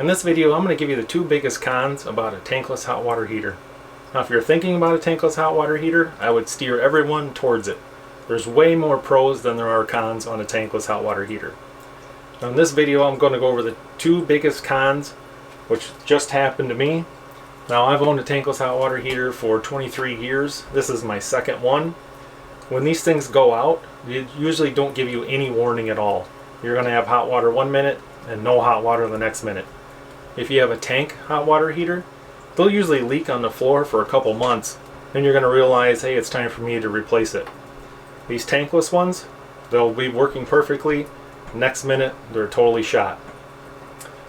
In this video, I'm going to give you the two biggest cons about a tankless hot water heater. Now, if you're thinking about a tankless hot water heater, I would steer everyone towards it. There's way more pros than there are cons on a tankless hot water heater. Now, in this video, I'm going to go over the two biggest cons, which just happened to me. Now, I've owned a tankless hot water heater for 23 years. This is my second one. When these things go out, they usually don't give you any warning at all. You're going to have hot water 1 minute and no hot water the next minute. If you have a tank hot water heater, they'll usually leak on the floor for a couple months. Then you're going to realize, hey, it's time for me to replace it. These tankless ones, they'll be working perfectly. Next minute, they're totally shot.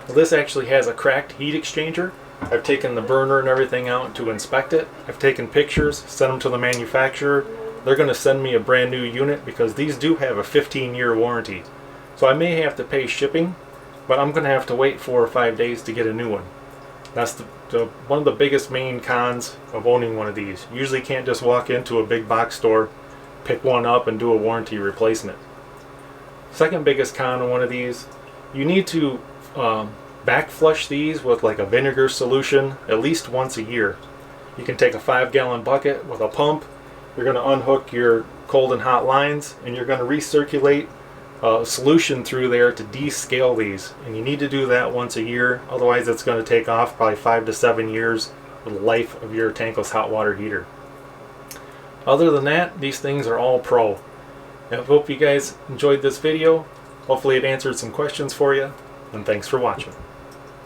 Well, this actually has a cracked heat exchanger. I've taken the burner and everything out to inspect it. I've taken pictures, sent them to the manufacturer. They're going to send me a brand new unit because these do have a 15-year warranty. So I may have to pay shipping, but I'm going to have to wait 4 or 5 days to get a new one. That's one of the biggest main cons of owning one of these. You usually can't just walk into a big box store, pick one up and do a warranty replacement. Second biggest con on one of these, you need to back flush these with like a vinegar solution at least once a year. You can take a 5-gallon bucket with a pump. You're going to unhook your cold and hot lines and you're going to recirculate solution through there to descale these, and you need to do that once a year, otherwise it's going to take off probably 5 to 7 years of the life of your tankless hot water heater. Other than that, these things are all pro. I hope you guys enjoyed this video. Hopefully it answered some questions for you, and thanks for watching.